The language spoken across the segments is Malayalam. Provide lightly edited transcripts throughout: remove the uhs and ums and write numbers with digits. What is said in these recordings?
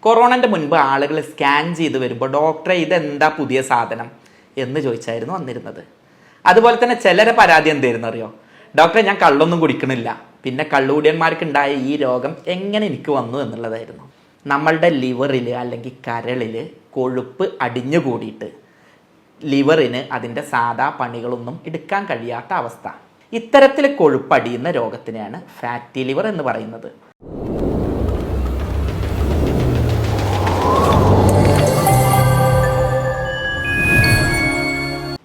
കൊറോണൻ്റെ മുൻപ് ആളുകൾ സ്കാൻ ചെയ്ത് വരുമ്പോൾ ഡോക്ടറെ ഇതെന്താ പുതിയ സാധനം എന്ന് ചോദിച്ചായിരുന്നു വന്നിരുന്നത്. അതുപോലെ തന്നെ ചിലരെ പരാതി എന്തായിരുന്നു അറിയോ? ഡോക്ടറെ ഞാൻ കള്ളൊന്നും കുടിക്കണില്ല, പിന്നെ കള്ളുകൂടിയന്മാർക്കുണ്ടായ ഈ രോഗം എങ്ങനെ എനിക്ക് വന്നു എന്നുള്ളതായിരുന്നു. നമ്മളുടെ ലിവറിൽ അല്ലെങ്കിൽ കരളിൽ കൊഴുപ്പ് അടിഞ്ഞുകൂടിയിട്ട് ലിവറിന് അതിൻ്റെ സാധാ പണികളൊന്നും എടുക്കാൻ കഴിയാത്ത അവസ്ഥ. ഇത്തരത്തിൽ കൊഴുപ്പടിയുന്ന രോഗത്തിനെയാണ് ഫാറ്റി ലിവർ എന്ന് പറയുന്നത്.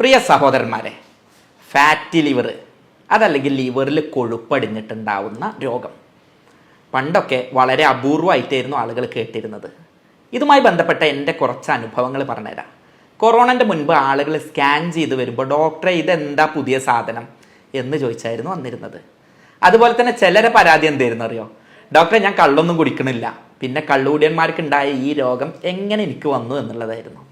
പ്രിയ സഹോദരന്മാരെ, ഫാറ്റി ലിവർ അതല്ലെങ്കിൽ ലിവറിൽ കൊഴുപ്പടിഞ്ഞിട്ടുണ്ടാവുന്ന രോഗം പണ്ടൊക്കെ വളരെ അപൂർവമായിട്ടായിരുന്നു ആളുകൾ കേട്ടിരുന്നത്. ഇതുമായി ബന്ധപ്പെട്ട എൻ്റെ കുറച്ച് അനുഭവങ്ങൾ പറഞ്ഞുതരാം. കൊറോണൻ്റെ മുൻപ് ആളുകൾ സ്കാൻ ചെയ്ത് വരുമ്പോൾ ഡോക്ടറെ ഇതെന്താ പുതിയ സാധനം എന്ന് ചോദിച്ചായിരുന്നു വന്നിരുന്നത്. അതുപോലെ തന്നെ ചിലരെ പരാതി എന്തായിരുന്നു അറിയോ? ഡോക്ടറെ ഞാൻ കള്ളൊന്നും കുടിക്കണില്ല, പിന്നെ കള്ളുകൂടിയന്മാർക്കുണ്ടായ ഈ രോഗം എങ്ങനെ എനിക്ക് വന്നു എന്നുള്ളതായിരുന്നു.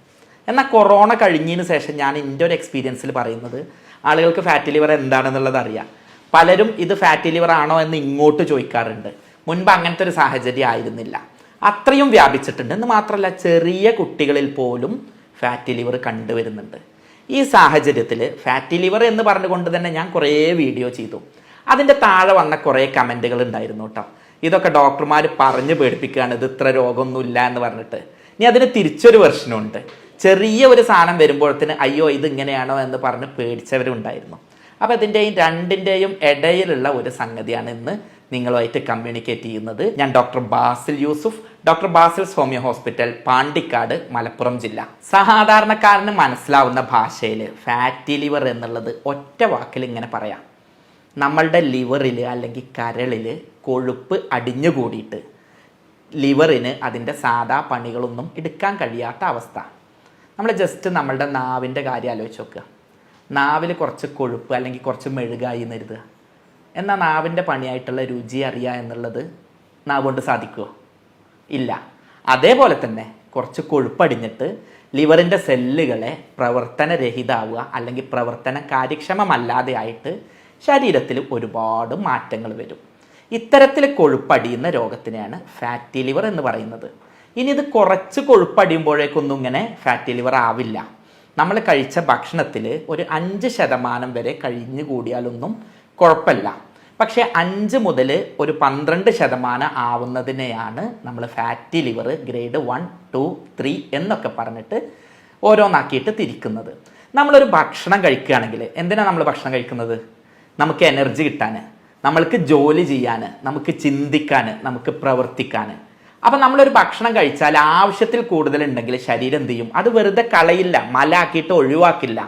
എന്നാൽ കൊറോണ കഴിഞ്ഞതിന് ശേഷം ഞാൻ എൻ്റെ ഒരു എക്സ്പീരിയൻസിൽ പറയുന്നത്, ആളുകൾക്ക് ഫാറ്റി ലിവർ എന്താണെന്നുള്ളത് അറിയാം. പലരും ഇത് ഫാറ്റി ലിവർ ആണോ എന്ന് ഇങ്ങോട്ട് ചോദിക്കാറുണ്ട്. മുൻപ് അങ്ങനത്തെ ഒരു സാഹചര്യം ആയിരുന്നില്ല, അത്രയും വ്യാപിച്ചിട്ടുണ്ട്. എന്ന് മാത്രമല്ല, ചെറിയ കുട്ടികളിൽ പോലും ഫാറ്റി ലിവർ കണ്ടുവരുന്നുണ്ട്. ഈ സാഹചര്യത്തിൽ ഫാറ്റി ലിവർ എന്ന് പറഞ്ഞുകൊണ്ട് തന്നെ ഞാൻ കുറേ വീഡിയോ ചെയ്തു. അതിൻ്റെ താഴെ വന്ന കുറേ കമൻറ്റുകൾ ഉണ്ടായിരുന്നു കേട്ടോ. ഇതൊക്കെ ഡോക്ടർമാർ പറഞ്ഞ് പേടിപ്പിക്കുകയാണ്, ഇത് ഇത്ര രോഗമൊന്നുമില്ല എന്ന് പറഞ്ഞിട്ട്. ഇനി അതിന് തിരിച്ചൊരു വെർഷനുണ്ട്. ചെറിയ ഒരു സാധനം വരുമ്പോഴത്തേന് അയ്യോ ഇത് ഇങ്ങനെയാണോ എന്ന് പറഞ്ഞ് പേടിച്ചവരുണ്ടായിരുന്നു. അപ്പോൾ ഇതിൻ്റെയും രണ്ടിൻ്റെയും ഇടയിലുള്ള ഒരു സംഗതിയാണ് ഇന്ന് നിങ്ങളുമായിട്ട് കമ്മ്യൂണിക്കേറ്റ് ചെയ്യുന്നത്. ഞാൻ doctor Basil Yusuf, doctor Basil's homeo hospital, Pandikkad, Malappuram ജില്ല. സാധാരണക്കാരന് മനസ്സിലാവുന്ന ഭാഷയിൽ ഫാറ്റി ലിവർ എന്നുള്ളത് ഒറ്റ വാക്കിൽ ഇങ്ങനെ പറയാം: നമ്മളുടെ ലിവറിൽ അല്ലെങ്കിൽ കരളിൽ കൊഴുപ്പ് അടിഞ്ഞുകൂടിയിട്ട് ലിവറിന് അതിൻ്റെ സാധാ പണികളൊന്നും എടുക്കാൻ കഴിയാത്ത അവസ്ഥ. നമ്മൾ ജസ്റ്റ് നമ്മളുടെ നാവിൻ്റെ കാര്യം ആലോചിച്ച് നോക്കുക. നാവിൽ കുറച്ച് കൊഴുപ്പ് അല്ലെങ്കിൽ കുറച്ച് മെഴുകായി എന്ന് കരുതുക. എന്നാൽ നാവിൻ്റെ പണിയായിട്ടുള്ള രുചി അറിയുക എന്നുള്ളത് നാവ് കൊണ്ട് സാധിക്കുമോ? ഇല്ല. അതേപോലെ തന്നെ കുറച്ച് കൊഴുപ്പടിഞ്ഞിട്ട് ലിവറിൻ്റെ സെല്ലുകളെ പ്രവർത്തനരഹിതമാവുക അല്ലെങ്കിൽ പ്രവർത്തന കാര്യക്ഷമമല്ലാതെ ആയിട്ട് ശരീരത്തിൽ ഒരുപാട് മാറ്റങ്ങൾ വരും. ഇത്തരത്തിൽ കൊഴുപ്പടിയുന്ന രോഗത്തിനെയാണ് ഫാറ്റി ലിവർ എന്ന് പറയുന്നത്. ഇനി ഇത് കുറച്ച് കൊഴുപ്പടിയുമ്പോഴേക്കൊന്നും ഇങ്ങനെ ഫാറ്റി ലിവർ ആവില്ല. നമ്മൾ കഴിച്ച ഭക്ഷണത്തിൽ ഒരു 5% വരെ കഴിഞ്ഞു കൂടിയാലൊന്നും കുഴപ്പമില്ല. പക്ഷേ 5 മുതൽ ഒരു 12% ആവുന്നതിനെയാണ് നമ്മൾ ഫാറ്റി ലിവർ ഗ്രേഡ് 1, 2, 3 എന്നൊക്കെ പറഞ്ഞിട്ട് ഓരോന്നാക്കിയിട്ട് തിരിക്കുന്നത്. നമ്മളൊരു ഭക്ഷണം കഴിക്കുകയാണെങ്കിൽ എന്തിനാണ് നമ്മൾ ഭക്ഷണം കഴിക്കുന്നത്? നമുക്ക് എനർജി കിട്ടാൻ, നമ്മൾക്ക് ജോലി ചെയ്യാൻ, നമുക്ക് ചിന്തിക്കാൻ, നമുക്ക് പ്രവർത്തിക്കാൻ. അപ്പം നമ്മളൊരു ഭക്ഷണം കഴിച്ചാൽ ആവശ്യത്തിൽ കൂടുതലുണ്ടെങ്കിൽ ശരീരം എന്ത് ചെയ്യും? അത് വെറുതെ കളയില്ല, മലാക്കിയിട്ട് ഒഴിവാക്കില്ല.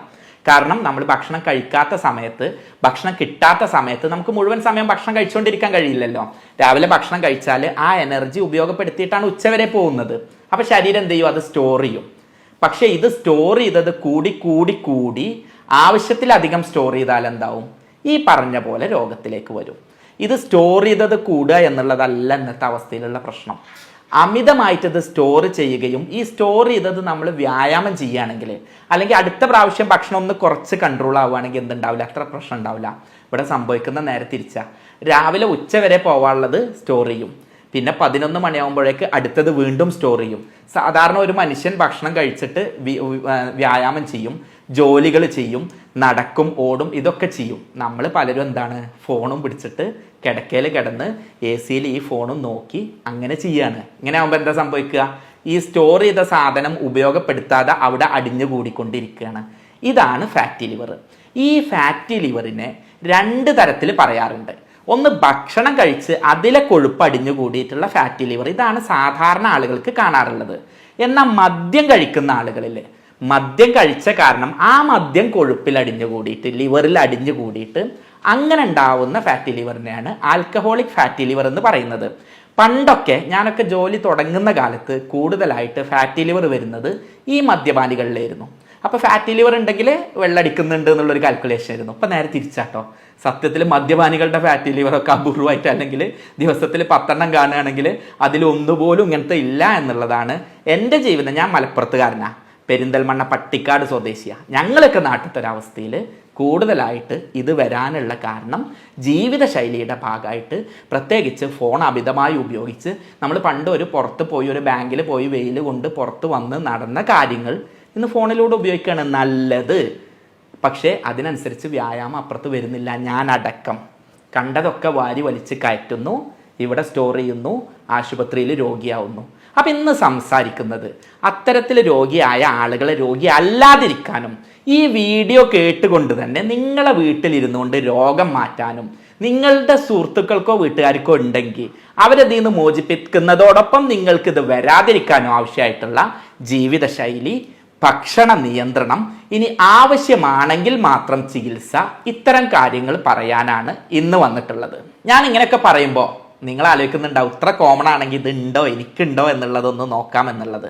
കാരണം നമ്മൾ ഭക്ഷണം കഴിക്കാത്ത സമയത്ത്, ഭക്ഷണം കിട്ടാത്ത സമയത്ത് നമുക്ക് മുഴുവൻ സമയം ഭക്ഷണം കഴിച്ചുകൊണ്ടിരിക്കാൻ കഴിയില്ലല്ലോ. രാവിലെ ഭക്ഷണം കഴിച്ചാൽ ആ എനർജി ഉപയോഗപ്പെടുത്തിയിട്ടാണ് ഉച്ചവരെ പോകുന്നത്. അപ്പോൾ ശരീരം എന്ത് ചെയ്യും? അത് സ്റ്റോർ ചെയ്യും. പക്ഷേ ഇത് സ്റ്റോർ ചെയ്തത് കൂടി കൂടി കൂടി ആവശ്യത്തിലധികം സ്റ്റോർ ചെയ്താൽ എന്താവും? ഈ പറഞ്ഞ പോലെ രോഗത്തിലേക്ക് വരും. ഇത് സ്റ്റോർ ചെയ്തത് കൂടുക എന്നുള്ളതല്ല ഇന്നത്തെ അവസ്ഥയിലുള്ള പ്രശ്നം. അമിതമായിട്ട് ഇത് സ്റ്റോർ ചെയ്യുകയും ഈ സ്റ്റോർ ചെയ്തത് നമ്മൾ വ്യായാമം ചെയ്യുകയാണെങ്കിൽ അല്ലെങ്കിൽ അടുത്ത പ്രാവശ്യം ഭക്ഷണം ഒന്ന് കുറച്ച് കൺട്രോൾ ആവുകയാണെങ്കിൽ എന്തുണ്ടാവില്ല? അത്ര പ്രശ്നം ഉണ്ടാവില്ല. ഇവിടെ സംഭവിക്കുന്ന നേരെ തിരിച്ചാ. രാവിലെ ഉച്ച വരെ പോകാനുള്ളത് സ്റ്റോർ ചെയ്യും, പിന്നെ 11 മണിയാകുമ്പോഴേക്ക് അടുത്തത് വീണ്ടും സ്റ്റോർ ചെയ്യും. സാധാരണ ഒരു മനുഷ്യൻ ഭക്ഷണം കഴിച്ചിട്ട് വ്യായാമം ചെയ്യും, ജോലികൾ ചെയ്യും, നടക്കും, ഓടും, ഇതൊക്കെ ചെയ്യും. നമ്മൾ പലരും എന്താണ്? ഫോണും പിടിച്ചിട്ട് കിടക്കയിൽ കിടന്ന് AC-യിൽ ഈ ഫോണും നോക്കി അങ്ങനെ ചെയ്യാണ്. ഇങ്ങനെ ആകുമ്പോൾ എന്താ സംഭവിക്കുക? ഈ സ്റ്റോർ ചെയ്ത സാധനം ഉപയോഗപ്പെടുത്താതെ അവിടെ അടിഞ്ഞു കൂടിക്കൊണ്ടിരിക്കുകയാണ്. ഇതാണ് ഫാറ്റി ലിവർ. ഈ ഫാറ്റി ലിവറിനെ 2 തരത്തിൽ പറയാറുണ്ട്. ഒന്ന്, ഭക്ഷണം കഴിച്ച് അതിലെ കൊഴുപ്പ് അടിഞ്ഞു കൂടിയിട്ടുള്ള ഫാറ്റി ലിവർ. ഇതാണ് സാധാരണ ആളുകൾക്ക് കാണാറുള്ളത്. എന്നാൽ മദ്യം കഴിക്കുന്ന ആളുകളിൽ മദ്യം കഴിച്ച കാരണം ആ മദ്യം കൊഴുപ്പിൽ അടിഞ്ഞു കൂടിയിട്ട് ലിവറിൽ അടിഞ്ഞു കൂടിയിട്ട് അങ്ങനെ ഉണ്ടാവുന്ന ഫാറ്റി ലിവറിനെയാണ് ആൽക്കഹോളിക് ഫാറ്റി ലിവർ എന്ന് പറയുന്നത്. പണ്ടൊക്കെ ഞാനൊക്കെ ജോലി തുടങ്ങുന്ന കാലത്ത് കൂടുതലായിട്ട് ഫാറ്റി ലിവർ വരുന്നത് ഈ മദ്യപാനികളിലായിരുന്നു. അപ്പോൾ ഫാറ്റി ലിവർ ഉണ്ടെങ്കിൽ വെള്ളടിക്കുന്നുണ്ട് എന്നുള്ളൊരു കാൽക്കുലേഷൻ ആയിരുന്നു. അപ്പം നേരെ തിരിച്ചാട്ടോ. സത്യത്തിൽ മദ്യപാനികളുടെ ഫാറ്റി ലിവറൊക്കെ അപൂർവമായിട്ട്, അല്ലെങ്കിൽ ദിവസത്തിൽ 10 കാണുകയാണെങ്കിൽ അതിലൊന്നുപോലും ഇങ്ങനത്തെ ഇല്ല എന്നുള്ളതാണ് എൻ്റെ ജീവിതം. ഞാൻ മലപ്പുറത്തുകാരനാണ്, പെരിന്തൽമണ്ണ പട്ടിക്കാട് സ്വദേശിയാണ്. ഞങ്ങളൊക്കെ നാട്ടിലത്തെ ഒരവസ്ഥയിൽ കൂടുതലായിട്ട് ഇത് വരാനുള്ള കാരണം ജീവിതശൈലിയുടെ ഭാഗമായിട്ട്, പ്രത്യേകിച്ച് ഫോൺ അമിതമായി ഉപയോഗിച്ച് നമ്മൾ പണ്ട് പുറത്ത് പോയി ഒരു ബാങ്കിൽ പോയി വെയിൽ കൊണ്ട് പുറത്ത് വന്ന് നടന്ന കാര്യങ്ങൾ ഇന്ന് ഫോണിലൂടെ ഉപയോഗിക്കുകയാണ് നല്ലത്. പക്ഷേ അതിനനുസരിച്ച് വ്യായാമം അപ്പുറത്ത് വരുന്നില്ല. ഞാനടക്കം കണ്ടതൊക്കെ വാരി വലിച്ച് കയറ്റുന്നു, ഇവിടെ സ്റ്റോർ ചെയ്യുന്നു, ആശുപത്രിയിൽ രോഗിയാവുന്നു. അപ്പം ഇന്ന് സംസാരിക്കുന്നത് അത്തരത്തിൽ രോഗിയായ ആളുകളെ രോഗി അല്ലാതിരിക്കാനും ഈ വീഡിയോ കേട്ടുകൊണ്ട് തന്നെ നിങ്ങളെ വീട്ടിലിരുന്നുകൊണ്ട് രോഗം മാറ്റാനും നിങ്ങളുടെ സുഹൃത്തുക്കൾക്കോ വീട്ടുകാർക്കോ ഉണ്ടെങ്കിൽ അവരതിൽ നിന്ന് മോചിപ്പിക്കുന്നതോടൊപ്പം നിങ്ങൾക്കിത് വരാതിരിക്കാനും ആവശ്യമായിട്ടുള്ള ജീവിതശൈലി, ഭക്ഷണ നിയന്ത്രണം, ഇനി ആവശ്യമാണെങ്കിൽ മാത്രം ചികിത്സ, ഇത്തരം കാര്യങ്ങൾ പറയാനാണ് ഇന്ന് വന്നിട്ടുള്ളത്. ഞാൻ ഇങ്ങനെയൊക്കെ പറയുമ്പോൾ നിങ്ങൾ ആലോചിക്കുന്നുണ്ടാവും ഇത്ര കോമൺ ആണെങ്കിൽ ഇത് ഉണ്ടോ എനിക്കുണ്ടോ എന്നുള്ളതൊന്ന് നോക്കാം എന്നുള്ളത്.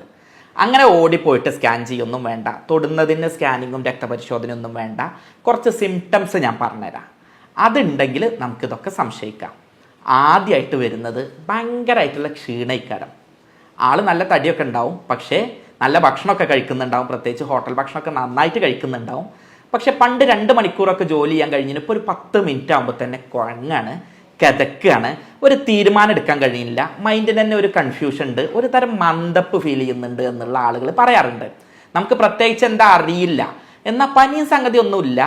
അങ്ങനെ ഓടിപ്പോയിട്ട് സ്കാൻ ചെയ്യൊന്നും വേണ്ട, തൊടുന്നതിന് സ്കാനിങ്ങും രക്തപരിശോധനയൊന്നും വേണ്ട. കുറച്ച് സിംറ്റംസ് ഞാൻ പറഞ്ഞുതരാം. അതുണ്ടെങ്കിൽ നമുക്കിതൊക്കെ സംശയിക്കാം. ആദ്യമായിട്ട് വരുന്നത് ഭയങ്കരമായിട്ടുള്ള ക്ഷീണയിക്കാരം. ആൾ നല്ല തടിയൊക്കെ ഉണ്ടാവും, പക്ഷേ നല്ല ഭക്ഷണമൊക്കെ കഴിക്കുന്നുണ്ടാവും, പ്രത്യേകിച്ച് ഹോട്ടൽ ഭക്ഷണമൊക്കെ നന്നായിട്ട് കഴിക്കുന്നുണ്ടാവും. പക്ഷെ പണ്ട് 2 മണിക്കൂറൊക്കെ ജോലി ചെയ്യാൻ കഴിഞ്ഞിട്ട് ഇപ്പോൾ ഒരു 10 മിനിറ്റ് ആകുമ്പോൾ തന്നെ കുഴങ്ങാണ്, കിതക്കുകയാണ്, ഒരു തീരുമാനം എടുക്കാൻ കഴിയില്ല, മൈൻഡിന് തന്നെ ഒരു കൺഫ്യൂഷൻ ഉണ്ട്, ഒരു തരം മന്ദപ്പ് ഫീൽ ചെയ്യുന്നുണ്ട് എന്നുള്ള ആളുകൾ പറയാറുണ്ട്. നമുക്ക് പ്രത്യേകിച്ച് എന്താ അറിയില്ല, എന്നാൽ പനിയും സംഗതി ഒന്നുമില്ല,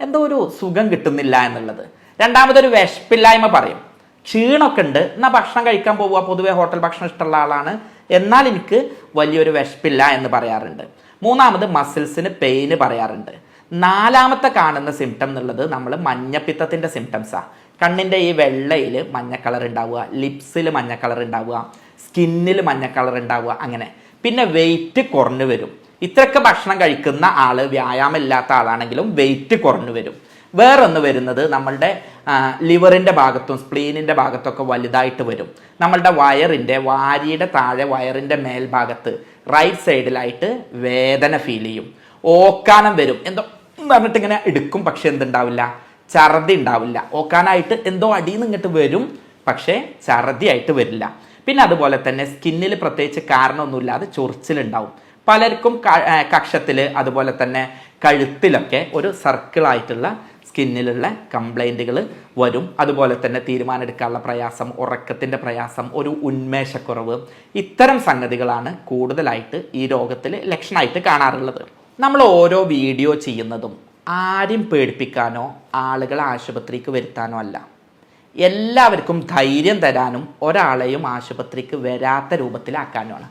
എന്തോ ഒരു സുഖം കിട്ടുന്നില്ല എന്നുള്ളത്. രണ്ടാമതൊരു വിശപ്പില്ലായ്മ പറയും. ക്ഷീണമൊക്കെ ഉണ്ട്, എന്നാൽ ഭക്ഷണം കഴിക്കാൻ പോവുക, പൊതുവെ ഹോട്ടൽ ഭക്ഷണം ഇഷ്ടമുള്ള ആളാണ്, എന്നാൽ എനിക്ക് വലിയൊരു വിശപ്പില്ല എന്ന് പറയാറുണ്ട്. മൂന്നാമത് മസിൽസിന് പെയിന് പറയാറുണ്ട്. നാലാമത്തെ കാണുന്ന സിംറ്റം എന്നുള്ളത് നമ്മൾ മഞ്ഞപ്പിത്തത്തിൻ്റെ സിംറ്റംസാണ്. കണ്ണിൻ്റെ ഈ വെള്ളയിൽ മഞ്ഞ കളർ ഉണ്ടാവുക, ലിപ്സിൽ മഞ്ഞ കളർ ഉണ്ടാവുക, സ്കിന്നിൽ മഞ്ഞ കളർ ഉണ്ടാവുക, അങ്ങനെ. പിന്നെ വെയിറ്റ് കുറഞ്ഞു വരും. ഇത്രയൊക്കെ ഭക്ഷണം കഴിക്കുന്ന ആൾ, വ്യായാമം ഇല്ലാത്ത ആളാണെങ്കിലും വെയിറ്റ് കുറഞ്ഞു വരും. വേറൊന്ന് വരുന്നത് നമ്മളുടെ ലിവറിൻ്റെ ഭാഗത്തും സ്പ്ലീനിൻ്റെ ഭാഗത്തൊക്കെ വലുതായിട്ട് വരും. നമ്മളുടെ വയറിൻ്റെ വാരിയുടെ താഴെ വയറിൻ്റെ മേൽഭാഗത്ത് റൈറ്റ് സൈഡിലായിട്ട് വേദന ഫീൽ ചെയ്യും. ഓക്കാനം വരും. എന്തോ പറഞ്ഞിട്ട് ഇങ്ങനെ എടുക്കും, പക്ഷെ എന്തുണ്ടാവില്ല, ഛർദി ഉണ്ടാവില്ല. ഓക്കാനായിട്ട് എന്തോ അടിയിൽ നിന്ന് ഇങ്ങോട്ട് വരും, പക്ഷേ ഛർദിയായിട്ട് വരില്ല. പിന്നെ അതുപോലെ തന്നെ സ്കിന്നിൽ പ്രത്യേകിച്ച് കാരണമൊന്നുമില്ലാതെ ചൊറിച്ചിലുണ്ടാവും. പലർക്കും കക്ഷത്തിൽ അതുപോലെ തന്നെ കഴുത്തിലൊക്കെ ഒരു സർക്കിളായിട്ടുള്ള സ്കിന്നിലുള്ള കംപ്ലൈൻറ്റുകൾ വരും. അതുപോലെ തന്നെ തീരുമാനം എടുക്കാനുള്ള പ്രയാസം, ഉറക്കത്തിൻ്റെ പ്രയാസം, ഒരു ഉന്മേഷക്കുറവ്, ഇത്തരം സംഗതികളാണ് കൂടുതലായിട്ട് ഈ രോഗത്തിൽ ലക്ഷണമായിട്ട് കാണാറുള്ളത്. നമ്മൾ ഓരോ വീഡിയോ ചെയ്യുന്നതും ആരും പേടിപ്പിക്കാനോ ആളുകളെ ആശുപത്രിക്ക് വരുത്താനോ അല്ല, എല്ലാവർക്കും ധൈര്യം തരാനും ഒരാളെയും ആശുപത്രിക്ക് വരാത്ത രൂപത്തിലാക്കാനുമാണ്.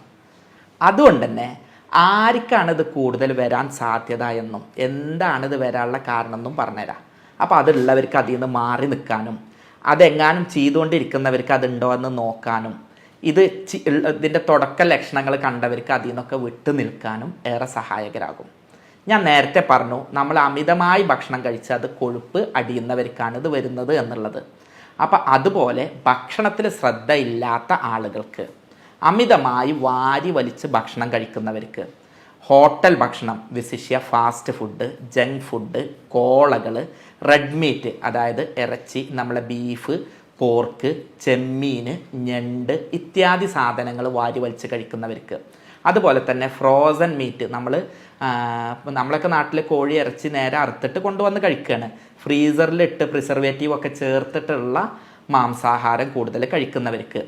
അതുകൊണ്ട് തന്നെ ആർക്കാണിത് കൂടുതൽ വരാൻ സാധ്യത എന്നും എന്താണിത് വരാനുള്ള കാരണം എന്നും പറഞ്ഞുതരാം. അപ്പോൾ അതുള്ളവർക്ക് അതിൽ നിന്ന് മാറി നിൽക്കാനും അതെങ്ങാനും ചെയ്തുകൊണ്ടിരിക്കുന്നവർക്ക് അതുണ്ടോ എന്ന് നോക്കാനും ഇതിൻ്റെ തുടക്ക ലക്ഷണങ്ങൾ കണ്ടവർക്ക് അതിൽ നിന്നൊക്കെ വിട്ടു നിൽക്കാനും ഏറെ സഹായകരാകും. ഞാൻ നേരത്തെ പറഞ്ഞു, നമ്മൾ അമിതമായി ഭക്ഷണം കഴിച്ച് അത് കൊഴുപ്പ് അടിയുന്നവർക്കാണ് ഇത് വരുന്നത് എന്നുള്ളത്. അപ്പം അതുപോലെ ഭക്ഷണത്തിൽ ശ്രദ്ധയില്ലാത്ത ആളുകൾക്ക്, അമിതമായി വാരി വലിച്ച് ഭക്ഷണം കഴിക്കുന്നവർക്ക്, ഹോട്ടൽ ഭക്ഷണം വിശിഷ്യ ഫാസ്റ്റ് ഫുഡ്, ജങ്ക് ഫുഡ്, കോളകൾ, റെഡ് മീറ്റ് അതായത് ഇറച്ചി, നമ്മളെ ബീഫ്, പോർക്ക്, ചെമ്മീൻ, ഞണ്ട് ഇത്യാദി സാധനങ്ങൾ വാരി വലിച്ച് കഴിക്കുന്നവർക്ക്, അതുപോലെ തന്നെ ഫ്രോസൺ മീറ്റ്, നമ്മളൊക്കെ നാട്ടിൽ കോഴി ഇറച്ചി നേരെ അറുത്തിട്ട് കൊണ്ടുവന്ന് കഴിക്കുകയാണ്. ഫ്രീസറിലിട്ട് പ്രിസർവേറ്റീവ് ഒക്കെ ചേർത്തിട്ടുള്ള മാംസാഹാരം കൂടുതൽ കഴിക്കുന്നവർക്ക്,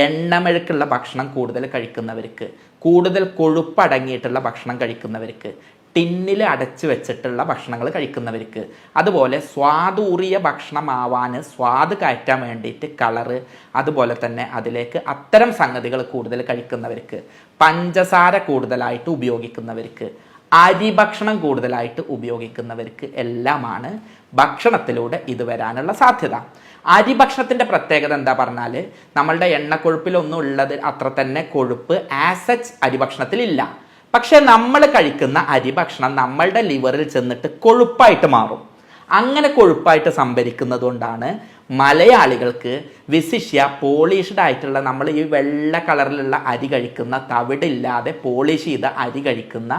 എണ്ണമെഴുക്കുള്ള ഭക്ഷണം കൂടുതൽ കഴിക്കുന്നവർക്ക്, കൂടുതൽ കൊഴുപ്പടങ്ങിയിട്ടുള്ള ഭക്ഷണം കഴിക്കുന്നവർക്ക്, ടിന്നിൽ അടച്ചു വെച്ചിട്ടുള്ള ഭക്ഷണങ്ങൾ കഴിക്കുന്നവർക്ക്, അതുപോലെ സ്വാദൂറിയ ഭക്ഷണമാവാൻ സ്വാദ് കയറ്റാൻ വേണ്ടിയിട്ട് കളറ്, അതുപോലെ തന്നെ അതിലേക്ക് അത്തരം സംഗതികൾ കൂടുതൽ കഴിക്കുന്നവർക്ക്, പഞ്ചസാര കൂടുതലായിട്ട് ഉപയോഗിക്കുന്നവർക്ക്, അരി ഭക്ഷണം കൂടുതലായിട്ട് ഉപയോഗിക്കുന്നവർക്ക് എല്ലാമാണ് ഭക്ഷണത്തിലൂടെ ഇത് വരാനുള്ള സാധ്യത. അരി ഭക്ഷണത്തിൻ്റെ പ്രത്യേകത എന്താ പറഞ്ഞാൽ, നമ്മളുടെ എണ്ണക്കൊഴുപ്പിലൊന്നും ഉള്ളത് അത്ര തന്നെ കൊഴുപ്പ് ആസച്ച് അരി ഭക്ഷണത്തിലില്ല. പക്ഷെ നമ്മൾ കഴിക്കുന്ന അരി ഭക്ഷണം നമ്മളുടെ ലിവറിൽ ചെന്നിട്ട് കൊഴുപ്പായിട്ട് മാറും. അങ്ങനെ കൊഴുപ്പായിട്ട് സംഭരിക്കുന്നത് കൊണ്ടാണ് മലയാളികൾക്ക് വിശിഷ്യ പോളിഷ്ഡ് ആയിട്ടുള്ള, നമ്മൾ ഈ വെള്ള കളറിലുള്ള അരി കഴിക്കുന്ന, തവിടില്ലാതെ പോളിഷ് ചെയ്ത അരി കഴിക്കുന്ന,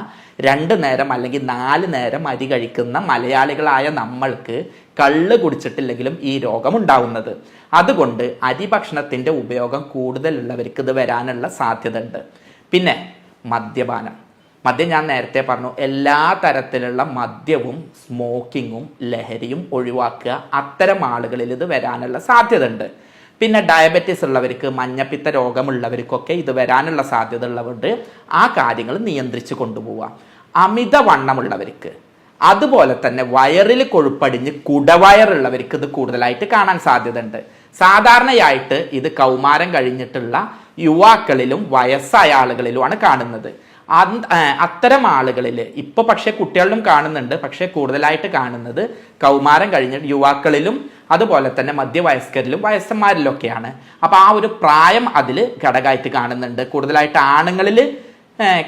2 നേരം അല്ലെങ്കിൽ 4 നേരം അരി കഴിക്കുന്ന മലയാളികളായ നമ്മൾക്ക് കള്ള് കുടിച്ചിട്ടില്ലെങ്കിലും ഈ രോഗം ഉണ്ടാവുന്നത്. അതുകൊണ്ട് അരി ഭക്ഷണത്തിൻ്റെ ഉപയോഗം കൂടുതലുള്ളവർക്ക് ഇത് വരാനുള്ള സാധ്യത ഉണ്ട്. പിന്നെ മദ്യം ഞാൻ നേരത്തെ പറഞ്ഞു, എല്ലാ തരത്തിലുള്ള മദ്യവും സ്മോക്കിങ്ങും ലഹരിയും ഒഴിവാക്കുക. അത്തരം ആളുകളിൽ ഇത് വരാനുള്ള സാധ്യത ഉണ്ട്. പിന്നെ ഡയബറ്റീസ് ഉള്ളവർക്ക്, മഞ്ഞപ്പിത്ത രോഗമുള്ളവർക്കൊക്കെ ഇത് വരാനുള്ള സാധ്യത ഉള്ളവരുണ്ട്. ആ കാര്യങ്ങൾ നിയന്ത്രിച്ച് കൊണ്ടുപോവുക. അമിതവണ്ണമുള്ളവർക്ക്, അതുപോലെ തന്നെ വയറിൽ കൊഴുപ്പടിഞ്ഞ് കുടവയറുള്ളവർക്ക് ഇത് കൂടുതലായിട്ട് കാണാൻ സാധ്യത ഉണ്ട്. സാധാരണയായിട്ട് ഇത് കൗമാരം കഴിഞ്ഞിട്ടുള്ള യുവാക്കളിലും വയസ്സായ ആളുകളിലുമാണ് കാണുന്നത്. അത്തരം ആളുകളിൽ ഇപ്പോൾ പക്ഷേ കുട്ടികളിലും കാണുന്നുണ്ട്, പക്ഷേ കൂടുതലായിട്ട് കാണുന്നത് കൗമാരം കഴിഞ്ഞ യുവാക്കളിലും അതുപോലെ തന്നെ മധ്യവയസ്കരിലും വയസ്സന്മാരിലൊക്കെയാണ്. അപ്പോൾ ആ ഒരു പ്രായം അതിൽ ഘടകമായിട്ട് കാണുന്നുണ്ട്. കൂടുതലായിട്ട് ആണുങ്ങളിൽ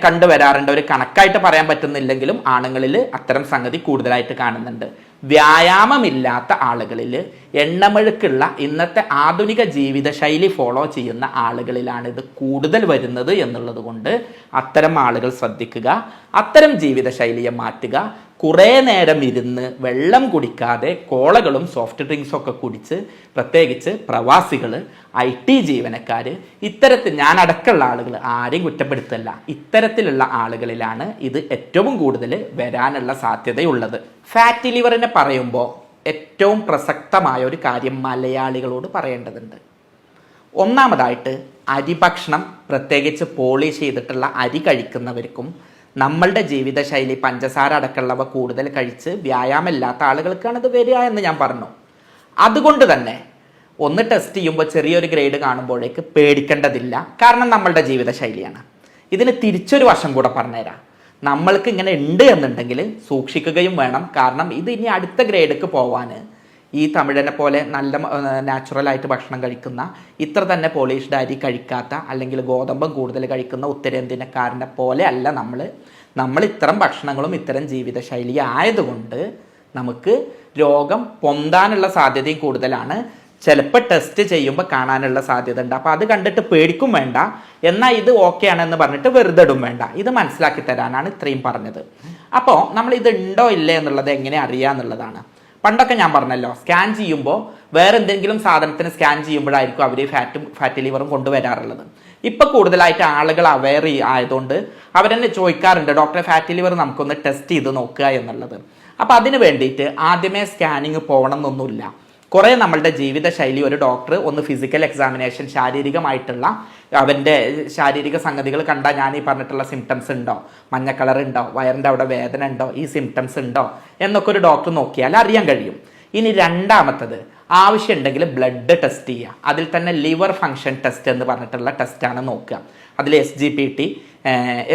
കണ്ടുവരാറുണ്ട്. ഒരു കണക്കായിട്ട് പറയാൻ പറ്റുന്നില്ലെങ്കിലും ആണുങ്ങളിൽ അത്തരം സംഗതി കൂടുതലായിട്ട് കാണുന്നുണ്ട്. വ്യായാമമില്ലാത്ത ആളുകളിൽ, എണ്ണമെഴുക്കുള്ള ഇന്നത്തെ ആധുനിക ജീവിതശൈലി ഫോളോ ചെയ്യുന്ന ആളുകളിലാണ് ഇത് കൂടുതൽ വരുന്നത് എന്നുള്ളത് കൊണ്ട് അത്തരം ആളുകൾ ശ്രദ്ധിക്കുക. അത്തരം ജീവിതശൈലിയെ മാറ്റുക. കുറേ നേരം ഇരുന്ന് വെള്ളം കുടിക്കാതെ കോളകളും സോഫ്റ്റ് ഡ്രിങ്ക്സും ഒക്കെ കുടിച്ച്, പ്രത്യേകിച്ച് പ്രവാസികൾ, IT ജീവനക്കാർ, ഇത്തരത്തിൽ ഞാൻ അടക്കമുള്ള ആളുകൾ, ആരെയും കുറ്റപ്പെടുത്തല്ല, ഇത്തരത്തിലുള്ള ആളുകളിലാണ് ഇത് ഏറ്റവും കൂടുതൽ വരാനുള്ള സാധ്യതയുള്ളത്. ഫാറ്റി ലിവറിനെ പറയുമ്പോൾ ഏറ്റവും പ്രസക്തമായ ഒരു കാര്യം മലയാളികളോട് പറയേണ്ടതുണ്ട്. ഒന്നാമതായിട്ട് അരിഭക്ഷണം, പ്രത്യേകിച്ച് പോളിഷ് ചെയ്തിട്ടുള്ള അരി കഴിക്കുന്നവർക്കും നമ്മളുടെ ജീവിതശൈലി പഞ്ചസാര അടക്കമുള്ളവ കൂടുതൽ കഴിച്ച് വ്യായാമമില്ലാത്ത ആളുകൾക്കാണ് ഇത് വരിക എന്ന് ഞാൻ പറഞ്ഞു. അതുകൊണ്ട് തന്നെ ഒന്ന് ടെസ്റ്റ് ചെയ്യുമ്പോൾ ചെറിയൊരു ഗ്രേഡ് കാണുമ്പോഴേക്ക് പേടിക്കേണ്ടതില്ല. കാരണം നമ്മളുടെ ജീവിതശൈലിയാണ്. ഇതിന് തിരിച്ചൊരു വശം കൂടെ പറഞ്ഞുതരാം. നമ്മൾക്ക് ഇങ്ങനെ ഉണ്ട് എന്നുണ്ടെങ്കിൽ സൂക്ഷിക്കുകയും വേണം. കാരണം ഇത് ഇനി അടുത്ത ഗ്രേഡ്ക്ക് പോവാൻ ഈ തമിഴനെ പോലെ നല്ല നാച്ചുറലായിട്ട് ഭക്ഷണം കഴിക്കുന്ന, ഇത്ര തന്നെ പോളിഷ്ഡ് അരി കഴിക്കാത്ത, അല്ലെങ്കിൽ ഗോതമ്പം കൂടുതൽ കഴിക്കുന്ന ഉത്തരേന്ത്യക്കാരനെ പോലെ അല്ല നമ്മൾ ഇത്തരം ഭക്ഷണങ്ങളും ഇത്തരം ജീവിതശൈലി ആയതുകൊണ്ട് നമുക്ക് രോഗം പൊന്താനുള്ള സാധ്യതയും കൂടുതലാണ്. ചിലപ്പോൾ ടെസ്റ്റ് ചെയ്യുമ്പോൾ കാണാനുള്ള സാധ്യത ഉണ്ട്. അപ്പോൾ അത് കണ്ടിട്ട് പേടിക്കും വേണ്ട, എന്നാൽ ഇത് ഓക്കെ ആണെന്ന് പറഞ്ഞിട്ട് വെറുതെ ഇടും വേണ്ട. ഇത് മനസ്സിലാക്കി തരാനാണ് ഇത്രയും പറഞ്ഞത്. അപ്പോൾ നമ്മൾ ഇത് ഉണ്ടോ ഇല്ലേ എന്നുള്ളത് എങ്ങനെ അറിയാന്നുള്ളതാണ്. പണ്ടൊക്കെ ഞാൻ പറഞ്ഞല്ലോ, സ്കാൻ ചെയ്യുമ്പോൾ വേറെ എന്തെങ്കിലും സാധനത്തിന് സ്കാൻ ചെയ്യുമ്പോഴായിരിക്കും അവർ ഫാറ്റി ലിവറും കൊണ്ടുവരാറുള്ളത്. ഇപ്പം കൂടുതലായിട്ട് ആളുകൾ അവെയർ ആയതുകൊണ്ട് അവരെന്നെ ചോദിക്കാറുണ്ട്, ഡോക്ടറെ ഫാറ്റി ലിവർ നമുക്കൊന്ന് ടെസ്റ്റ് ചെയ്ത് നോക്കുക എന്നുള്ളത്. അപ്പം അതിന് വേണ്ടിയിട്ട് ആദ്യമേ സ്കാനിങ് പോകണം എന്നൊന്നുമില്ല. കുറേ നമ്മളുടെ ജീവിതശൈലി ഒരു ഡോക്ടർ ഒന്ന് ഫിസിക്കൽ എക്സാമിനേഷൻ, ശാരീരികമായിട്ടുള്ള അവൻ്റെ ശാരീരിക സംഗതികൾ കണ്ടാൽ ഞാൻ ഈ പറഞ്ഞിട്ടുള്ള സിംറ്റംസ് ഉണ്ടോ, മഞ്ഞ കളർ ഉണ്ടോ, വയറിൻ്റെ അവിടെ വേദന ഉണ്ടോ, ഈ സിംറ്റംസ് ഉണ്ടോ എന്നൊക്കെ ഒരു ഡോക്ടർ നോക്കിയാൽ അറിയാൻ കഴിയും. ഇനി രണ്ടാമത്തത്, ആവശ്യമുണ്ടെങ്കിൽ ബ്ലഡ് ടെസ്റ്റ് ചെയ്യുക. അതിൽ തന്നെ ലിവർ ഫങ്ഷൻ ടെസ്റ്റ് എന്ന് പറഞ്ഞിട്ടുള്ള ടെസ്റ്റാണ് നോക്കുക. അതിൽ SGPT,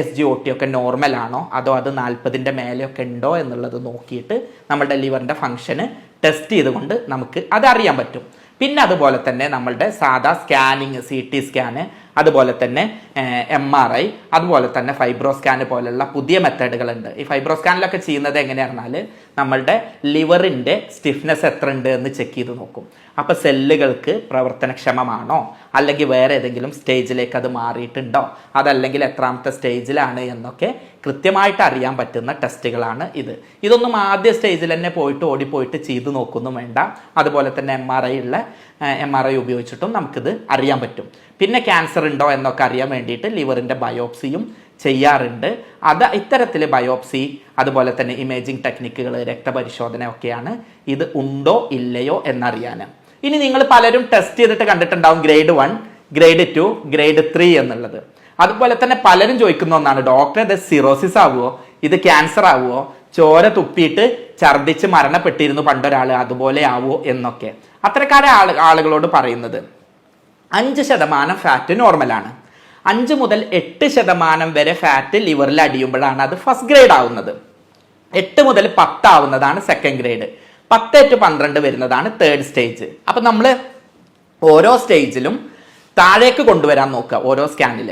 SGOT ഒക്കെ നോർമലാണോ അതോ അത് 40ൻ്റെ മേലെയൊക്കെ ഉണ്ടോ എന്നുള്ളത് നോക്കിയിട്ട് നമ്മളുടെ ലിവറിൻ്റെ ഫങ്ഷന് ടെസ്റ്റ് ചെയ്തുകൊണ്ട് നമുക്ക് അതറിയാൻ പറ്റും. പിന്നെ അതുപോലെ തന്നെ നമ്മളുടെ സാധാ സ്കാനിങ്, CT സ്കാന്, അതുപോലെ തന്നെ MRI, അതുപോലെ തന്നെ ഫൈബ്രോ സ്കാന് പോലുള്ള പുതിയ മെത്തേഡുകളുണ്ട്. ഈ ഫൈബ്രോ സ്കാനിലൊക്കെ ചെയ്യുന്നത് എങ്ങനെയാണെന്നാൽ നമ്മളുടെ ലിവറിൻ്റെ സ്റ്റിഫ്നെസ് എത്ര ഉണ്ട് എന്ന് ചെക്ക് ചെയ്ത് നോക്കും. അപ്പോൾ സെല്ലുകൾക്ക് പ്രവർത്തനക്ഷമമാണോ, അല്ലെങ്കിൽ വേറെ ഏതെങ്കിലും സ്റ്റേജിലേക്ക് അത് മാറിയിട്ടുണ്ടോ, അതല്ലെങ്കിൽ എത്രാമത്തെ സ്റ്റേജിലാണ് എന്നൊക്കെ കൃത്യമായിട്ട് അറിയാൻ പറ്റുന്ന ടെസ്റ്റുകളാണ് ഇത്. ഇതൊന്നും ആദ്യ സ്റ്റേജിൽ തന്നെ ഓടിപ്പോയിട്ട് ചെയ്ത് നോക്കൊന്നും വേണ്ട. അതുപോലെ തന്നെ MRI ഉപയോഗിച്ചിട്ടും നമുക്കിത് അറിയാൻ പറ്റും. പിന്നെ ക്യാൻസർ ഉണ്ടോ എന്നൊക്കെ അറിയാൻ വേണ്ടിയിട്ട് ലിവറിൻ്റെ ബയോപ്സിയും ചെയ്യാറുണ്ട്. ഇത്തരത്തിൽ ബയോപ്സി, അതുപോലെ തന്നെ ഇമേജിംഗ് ടെക്നിക്കുകൾ, രക്തപരിശോധന ഒക്കെയാണ് ഇത് ഉണ്ടോ ഇല്ലയോ എന്നറിയാൻ. ഇനി നിങ്ങൾ പലരും ടെസ്റ്റ് ചെയ്തിട്ട് കണ്ടിട്ടുണ്ടാവും ഗ്രേഡ് 1, ഗ്രേഡ് 2, ഗ്രേഡ് 3 എന്നുള്ളത്. അതുപോലെ തന്നെ പലരും ചോദിക്കുന്ന ഒന്നാണ്, ഡോക്ടർ ഇത് സിറോസിസ് ആവുമോ, ഇത് ക്യാൻസർ ആവുമോ, ചോര തുപ്പിയിട്ട് ഛർദ്ദിച്ച് മരണപ്പെട്ടിരുന്നു പണ്ടൊരാൾ, അതുപോലെ ആവുമോ എന്നൊക്കെ. അത്തരക്കാരെ ആളുകളോട് പറയുന്നത് 5% ഫാറ്റ് നോർമലാണ്. 5 മുതൽ 8% വരെ ഫാറ്റ് ലിവറിൽ അടിയുമ്പോഴാണ് അത് ഫസ്റ്റ് ഗ്രേഡ് ആവുന്നത്. 8 മുതൽ 10 ആവുന്നതാണ് സെക്കൻഡ് ഗ്രേഡ്. 10 to 12 വരുന്നതാണ് തേർഡ് സ്റ്റേജ്. അപ്പം നമ്മൾ ഓരോ സ്റ്റേജിലും താഴേക്ക് കൊണ്ടുവരാൻ നോക്കുക. ഓരോ സ്കാനിൽ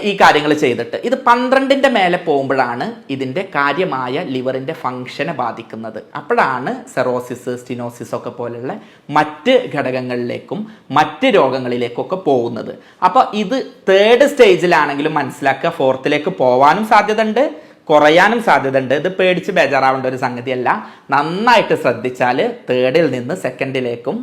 ഈ കാര്യങ്ങൾ ചെയ്തിട്ട് ഇത് 12ൻ്റെ മേലെ പോകുമ്പോഴാണ് ഇതിൻ്റെ കാര്യമായ ലിവറിൻ്റെ ഫങ്ഷനെ ബാധിക്കുന്നത്. അപ്പോഴാണ് സെറോസിസ്, സ്റ്റിനോസിസ് ഒക്കെ പോലുള്ള മറ്റ് ഘടകങ്ങളിലേക്കും മറ്റ് രോഗങ്ങളിലേക്കൊക്കെ പോകുന്നത്. അപ്പോൾ ഇത് തേർഡ് സ്റ്റേജിലാണെങ്കിലും മനസ്സിലാക്കുക, ഫോർത്തിലേക്ക് പോകാനും സാധ്യത ഉണ്ട്, കുറയാനും സാധ്യത ഉണ്ട്. ഇത് പേടിച്ച് ബേജാറാവേണ്ട ഒരു സംഗതിയല്ല. നന്നായിട്ട് ശ്രദ്ധിച്ചാൽ തേർഡിൽ നിന്ന് സെക്കൻഡിലേക്കും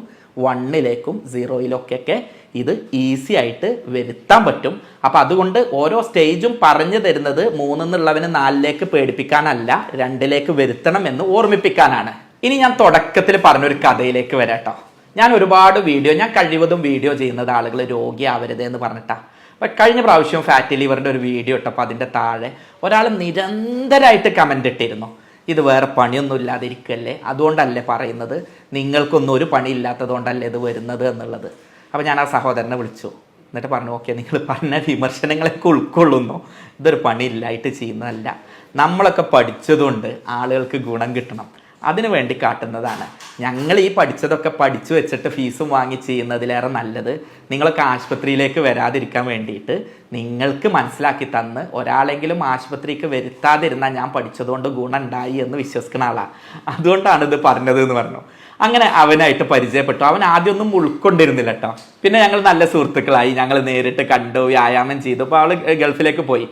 1ലേക്കും 0യിലൊക്കെ ഇത് ഈസി ആയിട്ട് വരുത്താൻ പറ്റും. അപ്പം അതുകൊണ്ട് ഓരോ സ്റ്റേജും പറഞ്ഞു തരുന്നത് 3 എന്നുള്ളവന് 4ലേക്ക് പേടിപ്പിക്കാനല്ല, 2ലേക്ക് വരുത്തണം എന്ന് ഓർമ്മിപ്പിക്കാനാണ്. ഇനി ഞാൻ തുടക്കത്തിൽ പറഞ്ഞൊരു കഥയിലേക്ക് വരാട്ടോ. ഞാൻ ഒരുപാട് ഞാൻ കഴിവതും വീഡിയോ ചെയ്യുന്നത് ആളുകൾ രോഗിയാവരുത് എന്ന് പറഞ്ഞിട്ടാ. അപ്പം കഴിഞ്ഞ പ്രാവശ്യം ഫാറ്റി ലിവറിൻ്റെ ഒരു വീഡിയോ ഇട്ടപ്പോൾ അതിൻ്റെ താഴെ ഒരാൾ നിരന്തരമായിട്ട് കമൻ്റ് ഇട്ടിരുന്നു, ഇത് വേറെ പണിയൊന്നും ഇല്ലാതിരിക്കല്ലേ, അതുകൊണ്ടല്ലേ പറയുന്നത്, നിങ്ങൾക്കൊന്നും ഒരു പണി ഇല്ലാത്തതുകൊണ്ടല്ലേ ഇത് വരുന്നത് എന്നുള്ളത്. അപ്പോൾ ഞാൻ ആ സഹോദരനെ വിളിച്ചു, എന്നിട്ട് പറഞ്ഞു, ഓക്കെ, നിങ്ങൾ പറഞ്ഞ വിമർശനങ്ങളൊക്കെ ഉൾക്കൊള്ളുന്നു, ഇതൊരു പണിയില്ലായിട്ട് ചെയ്യുന്നതല്ല, നമ്മളൊക്കെ പഠിച്ചതുകൊണ്ട് ആളുകൾക്ക് ഗുണം കിട്ടണം, അതിനു വേണ്ടി കാട്ടുന്നതാണ്. ഞങ്ങൾ ഈ പഠിച്ചതൊക്കെ പഠിച്ചു വെച്ചിട്ട് ഫീസും വാങ്ങി ചെയ്യുന്നതിലേറെ നല്ലത് നിങ്ങളൊക്കെ ആശുപത്രിയിലേക്ക് വരാതിരിക്കാൻ വേണ്ടിയിട്ട് നിങ്ങൾക്ക് മനസ്സിലാക്കി തന്ന് ഒരാളെങ്കിലും ആശുപത്രിക്ക് വരുത്താതിരുന്നാൽ ഞാൻ പഠിച്ചതുകൊണ്ട് ഗുണം ഉണ്ടായി എന്ന് വിശ്വസിക്കുന്ന ആളാണ്, അതുകൊണ്ടാണ് ഇത് പറഞ്ഞത് എന്ന് പറഞ്ഞു. അങ്ങനെ അവനായിട്ട് പരിചയപ്പെട്ടു. അവൻ ആദ്യമൊന്നും ഉൾക്കൊണ്ടിരുന്നില്ല കേട്ടോ. പിന്നെ ഞങ്ങൾ നല്ല സുഹൃത്തുക്കളായി, ഞങ്ങൾ നേരിട്ട് കണ്ടു, വ്യായാമം ചെയ്തു. അപ്പോൾ അവൾ ഗൾഫിലേക്ക് പോയി.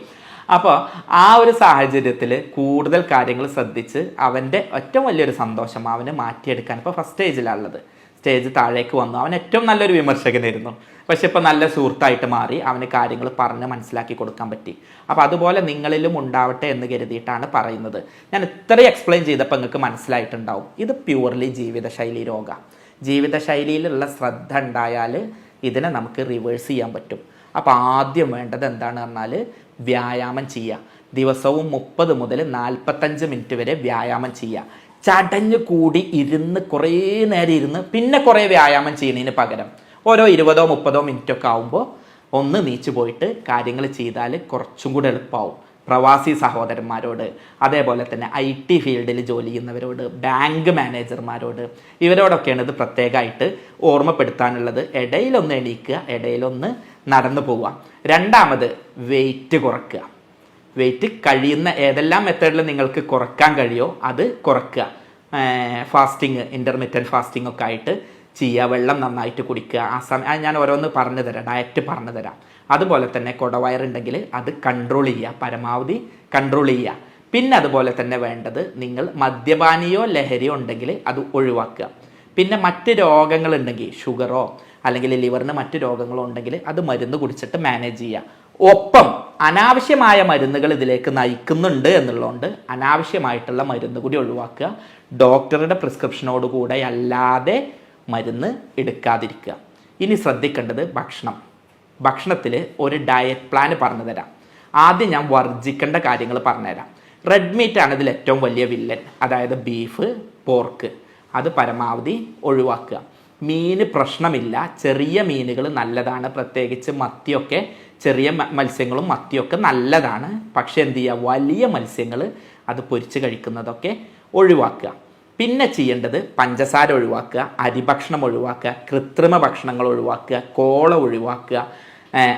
അപ്പോൾ ആ ഒരു സാഹചര്യത്തിൽ കൂടുതൽ കാര്യങ്ങൾ ശ്രദ്ധിച്ച് അവൻ്റെ ഏറ്റവും വലിയൊരു സന്തോഷം അവന് മാറ്റിയെടുക്കാൻ ഇപ്പോൾ ഫസ്റ്റ് സ്റ്റേജിലാണുള്ളത്. സ്റ്റേജ് താഴേക്ക് വന്നു. അവൻ ഏറ്റവും നല്ലൊരു വിമർശകനായിരുന്നു, പക്ഷെ ഇപ്പോൾ നല്ല സുഹൃത്തായിട്ട് മാറി. അവന് കാര്യങ്ങൾ പറഞ്ഞ് മനസ്സിലാക്കി കൊടുക്കാൻ പറ്റി. അപ്പോൾ അതുപോലെ നിങ്ങളിലും ഉണ്ടാവട്ടെ എന്ന് കരുതിയിട്ടാണ് പറയുന്നത്. ഞാൻ ഇത്രയും എക്സ്പ്ലെയിൻ ചെയ്തപ്പോൾ നിങ്ങൾക്ക് മനസ്സിലായിട്ടുണ്ടാവും, ഇത് പ്യൂർലി ജീവിതശൈലി രോഗം. ജീവിതശൈലിയിലുള്ള ശ്രദ്ധ ഉണ്ടായാൽ ഇതിനെ നമുക്ക് റിവേഴ്സ് ചെയ്യാൻ പറ്റും. അപ്പോൾ ആദ്യം വേണ്ടത് എന്താണെന്ന് പറഞ്ഞാൽ വ്യായാമം ചെയ്യുക. ദിവസവും 30 മുതൽ 45 മിനിറ്റ് വരെ വ്യായാമം ചെയ്യുക. ചടഞ്ഞു കൂടി ഇരുന്ന് കുറേ നേരം ഇരുന്ന് പിന്നെ കുറേ വ്യായാമം ചെയ്യുന്നതിന് പകരം ഓരോ 20-30 മിനിറ്റൊക്കെ ആകുമ്പോൾ ഒന്ന് നീച്ചു പോയിട്ട് കാര്യങ്ങൾ ചെയ്താൽ കുറച്ചും കൂടെ എളുപ്പമാവും. പ്രവാസി സഹോദരന്മാരോട്, അതേപോലെ തന്നെ IT ഫീൽഡിൽ ജോലി ചെയ്യുന്നവരോട്, ബാങ്ക് മാനേജർമാരോട്, ഇവരോടൊക്കെയാണ് ഇത് പ്രത്യേകമായിട്ട് ഓർമ്മപ്പെടുത്താനുള്ളത്. ഇടയിലൊന്ന് എണീക്കുക, ഇടയിലൊന്ന് നടന്നു പോവുക. രണ്ടാമത് വെയിറ്റ് കുറയ്ക്കുക. വെയിറ്റ് കഴിയുന്ന ഏതെല്ലാം മെത്തേഡിൽ നിങ്ങൾക്ക് കുറയ്ക്കാൻ കഴിയുമോ അത് കുറയ്ക്കുക. ഫാസ്റ്റിങ്, ഇൻ്റർമീഡിയറ്റ് ഫാസ്റ്റിംഗ് ഒക്കെ ആയിട്ട് ചെയ്യുക. വെള്ളം നന്നായിട്ട് കുടിക്കുക. ആ സമയം ഞാൻ ഓരോന്ന് പറഞ്ഞു തരാം, ഡയറ്റ് പറഞ്ഞു തരാം. അതുപോലെ തന്നെ കുടവയറുണ്ടെങ്കിൽ അത് കൺട്രോൾ ചെയ്യുക, പരമാവധി കൺട്രോൾ ചെയ്യുക. പിന്നെ അതുപോലെ തന്നെ വേണ്ടത്, നിങ്ങൾ മദ്യപാനിയോ ലഹരിയോ ഉണ്ടെങ്കിൽ അത് ഒഴിവാക്കുക. പിന്നെ മറ്റ് രോഗങ്ങളുണ്ടെങ്കിൽ, ഷുഗറോ അല്ലെങ്കിൽ ലിവറിന് മറ്റ് രോഗങ്ങളോ ഉണ്ടെങ്കിൽ അത് മരുന്ന് കുടിച്ചിട്ട് മാനേജ് ചെയ്യുക. ഒപ്പം അനാവശ്യമായ മരുന്നുകൾ ഇതിലേക്ക് നയിക്കുന്നുണ്ട് എന്നുള്ളതുകൊണ്ട് അനാവശ്യമായിട്ടുള്ള മരുന്ന് കൂടി ഒഴിവാക്കുക. ഡോക്ടറുടെ പ്രിസ്ക്രിപ്ഷനോടുകൂടെ അല്ലാതെ മരുന്ന് എടുക്കാതിരിക്കുക. ഇനി ശ്രദ്ധിക്കേണ്ടത് ഭക്ഷണത്തിൽ ഒരു ഡയറ്റ് പ്ലാൻ പറഞ്ഞു തരാം. ആദ്യം ഞാൻ വർജിക്കേണ്ട കാര്യങ്ങൾ പറഞ്ഞുതരാം. റെഡ് മീറ്റ് ആണ് ഇതിൽ ഏറ്റവും വലിയ വില്ലൻ, അതായത് ബീഫ്, പോർക്ക്, അത് പരമാവധി ഒഴിവാക്കുക. മീൻ പ്രശ്നമില്ല, ചെറിയ മീനുകൾ നല്ലതാണ്, പ്രത്യേകിച്ച് മത്തിയൊക്കെ, ചെറിയ മത്സ്യങ്ങളും മത്തിയൊക്കെ നല്ലതാണ്. പക്ഷെ എന്ത് ചെയ്യുക, വലിയ മത്സ്യങ്ങൾ അത് പൊരിച്ച് കഴിക്കുന്നതൊക്കെ ഒഴിവാക്കുക. പിന്നെ ചെയ്യേണ്ടത് പഞ്ചസാര ഒഴിവാക്കുക, അരിഭക്ഷണം ഒഴിവാക്കുക, കൃത്രിമ ഭക്ഷണങ്ങൾ ഒഴിവാക്കുക, കോള ഒഴിവാക്കുക.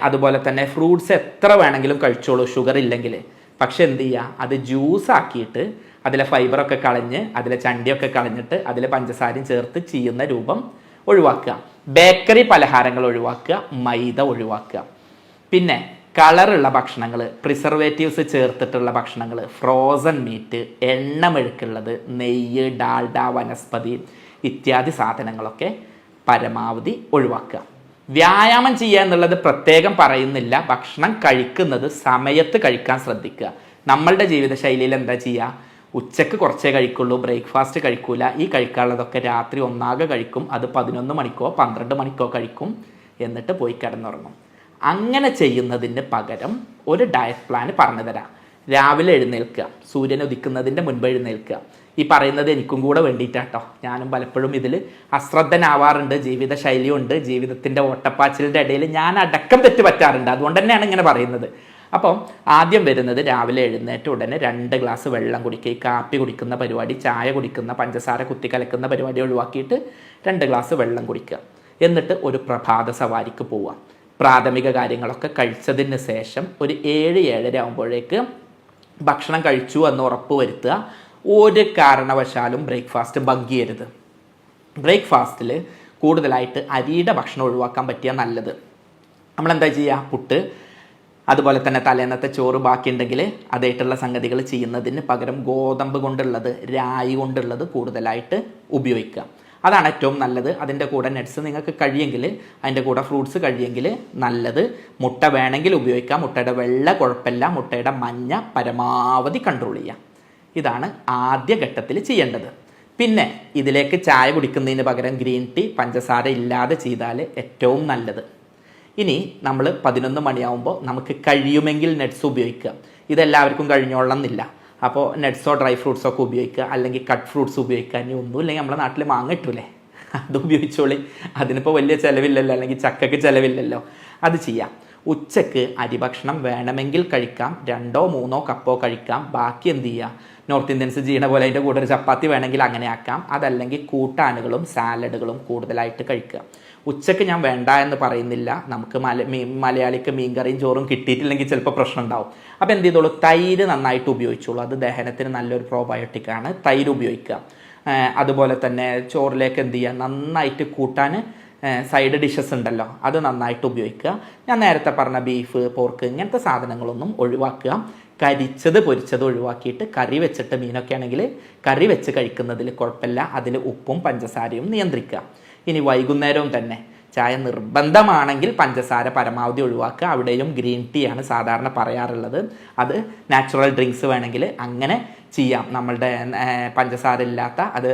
അതുപോലെ തന്നെ ഫ്രൂട്ട്സ് എത്ര വേണമെങ്കിലും കഴിച്ചോളൂ ഷുഗർ ഇല്ലെങ്കിൽ. പക്ഷെ എന്ത് ചെയ്യുക, അത് ജ്യൂസ് ആക്കിയിട്ട് അതിലെ ഫൈബറൊക്കെ കളഞ്ഞ് അതിലെ ചണ്ടിയൊക്കെ കളഞ്ഞിട്ട് അതിലെ പഞ്ചസാരയും ചേർത്ത് ചെയ്യുന്ന രൂപം ഒഴിവാക്കുക. ബേക്കറി പലഹാരങ്ങൾ ഒഴിവാക്കുക, മൈദ ഒഴിവാക്കുക. പിന്നെ കളറുള്ള ഭക്ഷണങ്ങൾ, പ്രിസർവേറ്റീവ്സ് ചേർത്തിട്ടുള്ള ഭക്ഷണങ്ങൾ, ഫ്രോസൺ മീറ്റ്, എണ്ണമെഴുക്കുള്ളത്, നെയ്യ്, ഡാൽഡ, വനസ്പതി ഇത്യാദി സാധനങ്ങളൊക്കെ പരമാവധി ഒഴിവാക്കുക. വ്യായാമം ചെയ്യുക എന്നുള്ളത് പ്രത്യേകം പറയുന്നില്ല. ഭക്ഷണം കഴിക്കുന്നത് സമയത്ത് കഴിക്കാൻ ശ്രദ്ധിക്കുക. നമ്മളുടെ ജീവിതശൈലിയിൽ എന്താ ചെയ്യുക, ഉച്ചക്ക് കുറച്ചേ കഴിക്കുള്ളൂ, ബ്രേക്ക്ഫാസ്റ്റ് കഴിക്കൂല. ഈ കഴിക്കാനുള്ളതൊക്കെ രാത്രി ഒന്നാകെ കഴിക്കും. അത് 11 മണിക്കോ 12 മണിക്കോ കഴിക്കും, എന്നിട്ട് പോയി കിടന്നുറങ്ങും. അങ്ങനെ ചെയ്യുന്നതിന് പകരം ഒരു ഡയറ്റ് പ്ലാൻ പറഞ്ഞു തരാം. രാവിലെ എഴുന്നേൽക്കുക, സൂര്യൻ ഉദിക്കുന്നതിൻ്റെ മുൻപ് എഴുന്നേൽക്കുക. ഈ പറയുന്നത് എനിക്കും കൂടെ വേണ്ടിയിട്ടാട്ടോ. ഞാനും പലപ്പോഴും ഇതിൽ അശ്രദ്ധനാവാറുണ്ട്. ജീവിതശൈലിയുണ്ട്, ജീവിതത്തിൻ്റെ ഓട്ടപ്പാച്ചിലിൻ്റെ ഇടയിൽ ഞാൻ അടക്കം തെറ്റ് പറ്റാറുണ്ട്. അതുകൊണ്ട് തന്നെയാണ് ഇങ്ങനെ പറയുന്നത്. അപ്പം ആദ്യം വരുന്നത്, രാവിലെ എഴുന്നേറ്റ് ഉടനെ 2 ഗ്ലാസ് വെള്ളം കുടിക്കുക. ഈ കാപ്പി കുടിക്കുന്ന പരിപാടി, ചായ കുടിക്കുന്ന, പഞ്ചസാര കുത്തി കലക്കുന്ന പരിപാടി ഒഴിവാക്കിയിട്ട് 2 ഗ്ലാസ് വെള്ളം കുടിക്കുക. എന്നിട്ട് ഒരു പ്രഭാത സവാരിക്ക് പോവുക. പ്രാഥമിക കാര്യങ്ങളൊക്കെ കഴിച്ചതിന് ശേഷം ഒരു 7-7:30 ആകുമ്പോഴേക്ക് ഭക്ഷണം കഴിച്ചു എന്ന് ഉറപ്പ് വരുത്തുക. ഒരു കാരണവശാലും ബ്രേക്ക്ഫാസ്റ്റ് ബഗ് ചെയ്യരുത്. ബ്രേക്ക്ഫാസ്റ്റിൽ കൂടുതലായിട്ട് അരിയുടെ ഭക്ഷണം ഒഴിവാക്കാൻ പറ്റിയാൽ നല്ലത്. നമ്മളെന്താ ചെയ്യുക, പുട്ട്, അതുപോലെ തന്നെ തലേന്നത്തെ ചോറ് ബാക്കിയുണ്ടെങ്കിൽ അതായിട്ടുള്ള സംഗതികൾ ചെയ്യുന്നതിന് പകരം ഗോതമ്പ് കൊണ്ടുള്ളത്, രായി കൊണ്ടുള്ളത് കൂടുതലായിട്ട് ഉപയോഗിക്കുക. അതാണ് ഏറ്റവും നല്ലത്. അതിൻ്റെ കൂടെ നട്ട്സ് നിങ്ങൾക്ക് കഴിയെങ്കിൽ, അതിൻ്റെ കൂടെ ഫ്രൂട്ട്സ് കഴിയെങ്കിൽ നല്ലത്. മുട്ട വേണമെങ്കിൽ ഉപയോഗിക്കാം. മുട്ടയുടെ വെള്ള കുഴപ്പമില്ല, മുട്ടയുടെ മഞ്ഞ പരമാവധി കൺട്രോൾ ചെയ്യാം. ഇതാണ് ആദ്യ ഘട്ടത്തിൽ ചെയ്യേണ്ടത്. പിന്നെ ഇതിലേക്ക് ചായ കുടിക്കുന്നതിന് പകരം ഗ്രീൻ ടീ പഞ്ചസാര ഇല്ലാതെ ചെയ്താൽ ഏറ്റവും നല്ലത്. ഇനി നമ്മൾ 11 മണിയാവുമ്പോൾ നമുക്ക് കഴിയുമെങ്കിൽ നട്ട്സ് ഉപയോഗിക്കുക. ഇതെല്ലാവർക്കും കഴിഞ്ഞോളണമെന്നില്ല. അപ്പോൾ നട്ട്സോ ഡ്രൈ ഫ്രൂട്ട്സോ ഒക്കെ ഉപയോഗിക്കുക, അല്ലെങ്കിൽ കട്ട് ഫ്രൂട്ട്സ് ഉപയോഗിക്കുക. ഇനി ഒന്നുമില്ലെങ്കിൽ നമ്മുടെ നാട്ടിൽ മാങ്ങ കിട്ടൂലേ, അത് ഉപയോഗിച്ചോളി. അതിനിപ്പോൾ വലിയ ചിലവില്ലല്ലോ, അല്ലെങ്കിൽ ചക്കയ്ക്ക് ചിലവില്ലല്ലോ, അത് ചെയ്യാം. ഉച്ചക്ക് അരിഭക്ഷണം വേണമെങ്കിൽ കഴിക്കാം, 2 or 3 കപ്പോ കഴിക്കാം. ബാക്കി എന്ത് ചെയ്യുക, നോർത്ത് ഇന്ത്യൻസ് ചെയ്യണ പോലെ അതിൻ്റെ കൂടെ ഒരു ചപ്പാത്തി വേണമെങ്കിൽ അങ്ങനെ ആക്കാം. അതല്ലെങ്കിൽ കൂട്ടാനുകളും സാലഡുകളും കൂടുതലായിട്ട് കഴിക്കുക. ഉച്ചക്ക് ഞാൻ വേണ്ട എന്ന് പറയുന്നില്ല. നമുക്ക് മലയാളിക്ക് മീൻകറിയും ചോറും കിട്ടിയിട്ടില്ലെങ്കിൽ ചിലപ്പോൾ പ്രശ്നം ഉണ്ടാവും. അപ്പോൾ എന്ത് ചെയ്തോളൂ, തൈര് നന്നായിട്ട് ഉപയോഗിച്ചോളൂ. അത് ദഹനത്തിന് നല്ലൊരു പ്രോബയോട്ടിക്കാണ്, തൈര് ഉപയോഗിക്കുക. അതുപോലെ തന്നെ ചോറിലേക്ക് എന്ത് ചെയ്യുക, നന്നായിട്ട് കൂട്ടാൻ സൈഡ് ഡിഷസ് ഉണ്ടല്ലോ, അത് നന്നായിട്ട് ഉപയോഗിക്കുക. ഞാൻ നേരത്തെ പറഞ്ഞ ബീഫ്, പോർക്ക് ഇങ്ങനത്തെ സാധനങ്ങളൊന്നും ഒഴിവാക്കുക. കരിച്ചത് പൊരിച്ചത് ഒഴിവാക്കിയിട്ട് കറി വെച്ചിട്ട്, മീനൊക്കെ ആണെങ്കിൽ കറി വെച്ച് കഴിക്കുന്നതിൽ കുഴപ്പമില്ല. അതിൽ ഉപ്പും പഞ്ചസാരയും നിയന്ത്രിക്കുക. ഇനി വൈകുന്നേരവും തന്നെ ചായ നിർബന്ധമാണെങ്കിൽ പഞ്ചസാര പരമാവധി ഒഴിവാക്കുക. അവിടെയും ഗ്രീൻ ടീ ആണ് സാധാരണ പറയാറുള്ളത്. അത് നാച്ചുറൽ ഡ്രിങ്ക്സ് വേണമെങ്കിൽ അങ്ങനെ ചെയ്യാം. നമ്മളുടെ പഞ്ചസാര ഇല്ലാത്ത അത്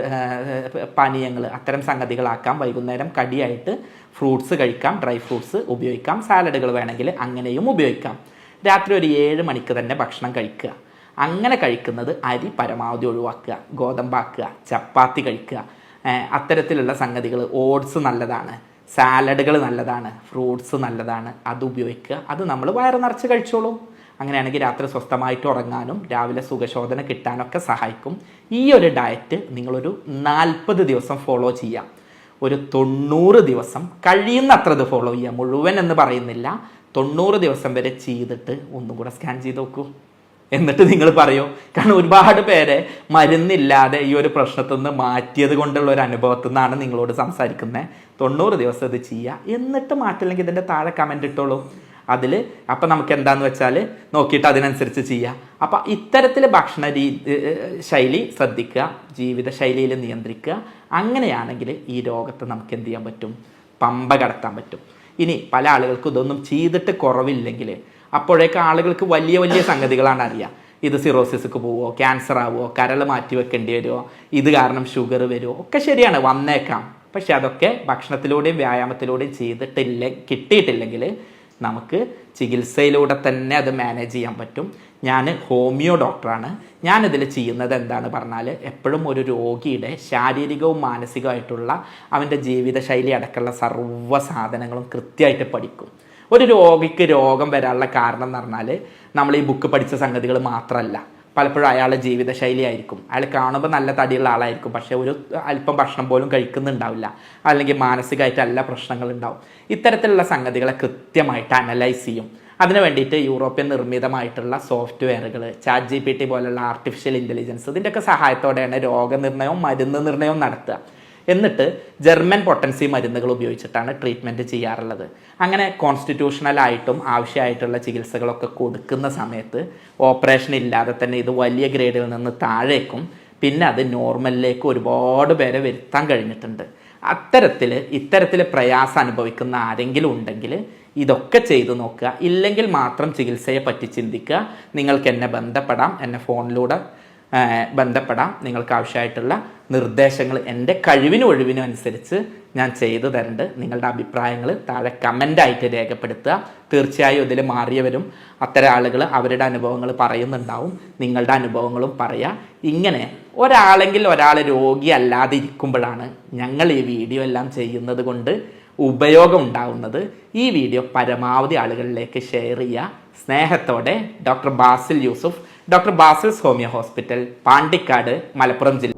പാനീയങ്ങൾ, അത്തരം സംഗതികളാക്കാം. വൈകുന്നേരം കടിയായിട്ട് ഫ്രൂട്ട്സ് കഴിക്കാം, ഡ്രൈ ഫ്രൂട്ട്സ് ഉപയോഗിക്കാം. സാലഡുകൾ വേണമെങ്കിൽ അങ്ങനെയും ഉപയോഗിക്കാം. രാത്രി ഒരു 7 മണിക്ക് തന്നെ ഭക്ഷണം കഴിക്കുക. അങ്ങനെ കഴിക്കുന്നത് അരി പരമാവധി ഒഴിവാക്കുക. ഗോതമ്പാക്കുക, ചപ്പാത്തി കഴിക്കുക. അത്തരത്തിലുള്ള സംഗതികൾ, ഓട്സ് നല്ലതാണ്, സാലഡുകൾ നല്ലതാണ്, ഫ്രൂട്ട്സ് നല്ലതാണ്, അത് ഉപയോഗിക്കുക. അത് നമ്മൾ വയറ് നിറച്ച് കഴിച്ചോളൂ. അങ്ങനെയാണെങ്കിൽ രാത്രി സ്വസ്ഥമായിട്ട് ഉറങ്ങാനും രാവിലെ സുഖശോധന കിട്ടാനൊക്കെ സഹായിക്കും. ഈ ഒരു ഡയറ്റ് നിങ്ങളൊരു 40 ദിവസം ഫോളോ ചെയ്യാം. ഒരു 90 ദിവസം കഴിയുന്നത്ര ഇത് ഫോളോ ചെയ്യാം. മുഴുവൻ എന്ന് പറയുന്നില്ല, 90 ദിവസം വരെ ചെയ്തിട്ട് ഒന്നും കൂടെ സ്കാൻ ചെയ്ത് നോക്കൂ. എന്നിട്ട് നിങ്ങൾ പറയൂ. കാരണം ഒരുപാട് പേരെ മരുന്നില്ലാതെ ഈ ഒരു പ്രശ്നത്തിൽ നിന്ന് മാറ്റിയത് കൊണ്ടുള്ള ഒരു അനുഭവത്തിൽ നിന്നാണ് നിങ്ങളോട് സംസാരിക്കുന്നത്. 90 ദിവസം ഇത് ചെയ്യുക. എന്നിട്ട് മാറ്റില്ലെങ്കിൽ ഇതിൻ്റെ താഴെ കമൻ്റ് ഇട്ടോളൂ. അതിൽ അപ്പം നമുക്ക് എന്താന്ന് വെച്ചാൽ നോക്കിയിട്ട് അതിനനുസരിച്ച് ചെയ്യുക. അപ്പം ഇത്തരത്തിൽ ഭക്ഷണ ശൈലി ശ്രദ്ധിക്കുക, ജീവിതശൈലിയിൽ നിയന്ത്രിക്കുക. അങ്ങനെയാണെങ്കിൽ ഈ രോഗത്തെ നമുക്ക് എന്ത് ചെയ്യാൻ പറ്റും, പമ്പ കടത്താൻ പറ്റും. ഇനി പല ആളുകൾക്കും ഇതൊന്നും ചെയ്തിട്ട് കുറവില്ലെങ്കിൽ അപ്പോഴേക്ക് ആളുകൾക്ക് വലിയ വലിയ സംഗതികളാണ് അറിയുക. ഇത് സിറോസിസ്ക്ക് പോവുമോ, ക്യാൻസർ ആവുമോ, കരൾ മാറ്റി വെക്കേണ്ടി വരുമോ, ഇത് കാരണം ഷുഗർ വരുമോ, ഒക്കെ ശരിയാണ്, വന്നേക്കാം. പക്ഷെ അതൊക്കെ ഭക്ഷണത്തിലൂടെയും വ്യായാമത്തിലൂടെയും കിട്ടിയിട്ടില്ലെങ്കിൽ നമുക്ക് ചികിത്സയിലൂടെ തന്നെ അത് മാനേജ് ചെയ്യാൻ പറ്റും. ഞാൻ ഹോമിയോ ഡോക്ടറാണ്. ഞാനിതിൽ ചെയ്യുന്നത് എന്താണെന്ന് പറഞ്ഞാൽ, എപ്പോഴും ഒരു രോഗിയുടെ ശാരീരികവും മാനസികമായിട്ടുള്ള അവൻ്റെ ജീവിതശൈലി അടക്കമുള്ള സർവ്വ സാധനങ്ങളും കൃത്യമായിട്ട് പഠിക്കും. ഒരു രോഗിക്ക് രോഗം വരാനുള്ള കാരണം എന്ന് പറഞ്ഞാൽ നമ്മൾ ഈ ബുക്ക് പഠിച്ച സംഗതികൾ മാത്രമല്ല. പലപ്പോഴും അയാളുടെ ജീവിതശൈലി ആയിരിക്കും. അയാൾ കാണുമ്പോൾ നല്ല തടിയുള്ള ആളായിരിക്കും, പക്ഷേ ഒരു അല്പം ഭക്ഷണം പോലും കഴിക്കുന്നുണ്ടാവില്ല. അല്ലെങ്കിൽ മാനസികമായിട്ട് എല്ലാ പ്രശ്നങ്ങളുണ്ടാവും. ഇത്തരത്തിലുള്ള സംഗതികളെ കൃത്യമായിട്ട് അനലൈസ് ചെയ്യും. അതിനു വേണ്ടിയിട്ട് യൂറോപ്യൻ നിർമ്മിതമായിട്ടുള്ള സോഫ്റ്റ്വെയറുകൾ, ChatGPT പോലുള്ള ആർട്ടിഫിഷ്യൽ ഇൻ്റലിജൻസ്, ഇതിൻ്റെയൊക്കെ സഹായത്തോടെയാണ് രോഗനിർണയവും മരുന്ന് നിർണയവും നടത്തുക. എന്നിട്ട് ജർമ്മൻ പൊട്ടൻസി മരുന്നുകൾ ഉപയോഗിച്ചിട്ടാണ് ട്രീറ്റ്മെൻറ്റ് ചെയ്യാറുള്ളത്. അങ്ങനെ കോൺസ്റ്റിറ്റ്യൂഷണലായിട്ടും ആവശ്യമായിട്ടുള്ള ചികിത്സകളൊക്കെ കൊടുക്കുന്ന സമയത്ത് ഓപ്പറേഷൻ ഇല്ലാതെ തന്നെ ഇത് വലിയ ഗ്രേഡിൽ നിന്ന് താഴേക്കും പിന്നെ അത് നോർമലിലേക്ക് ഒരുപാട് പേരെ വരുത്താൻ കഴിഞ്ഞിട്ടുണ്ട്. ഇത്തരത്തിൽ പ്രയാസം അനുഭവിക്കുന്ന ആരെങ്കിലും ഉണ്ടെങ്കിൽ ഇതൊക്കെ ചെയ്തു നോക്കുക. ഇല്ലെങ്കിൽ മാത്രം ചികിത്സയെ പറ്റി ചിന്തിക്കുക. നിങ്ങൾക്ക് എന്നെ ബന്ധപ്പെടാം, എന്നെ ഫോണിലൂടെ ബന്ധപ്പെടാം. നിങ്ങൾക്ക് ആവശ്യമായിട്ടുള്ള നിർദ്ദേശങ്ങൾ എൻ്റെ കഴിവിനും ഒഴിവിനും അനുസരിച്ച് ഞാൻ ചെയ്തു തരുന്നുണ്ട്. നിങ്ങളുടെ അഭിപ്രായങ്ങൾ താഴെ കമൻ്റായിട്ട് രേഖപ്പെടുത്തുക. തീർച്ചയായും ഇതിൽ മാറിയവരും അത്തരം ആളുകൾ അവരുടെ അനുഭവങ്ങൾ പറയുന്നുണ്ടാവും. നിങ്ങളുടെ അനുഭവങ്ങളും പറയുക. ഇങ്ങനെ ഒരാൾ രോഗി അല്ലാതെ ഇരിക്കുമ്പോഴാണ് ഞങ്ങൾ ഈ വീഡിയോ എല്ലാം ചെയ്യുന്നത് കൊണ്ട് ഉപയോഗം ഉണ്ടാവുന്നത്. ഈ വീഡിയോ പരമാവധി ആളുകളിലേക്ക് ഷെയർ ചെയ്യുക. സ്നേഹത്തോടെ doctor Basil Yusuf, doctor Basil's homeo hospital, Pandikkad, Malappuram ജില്ല.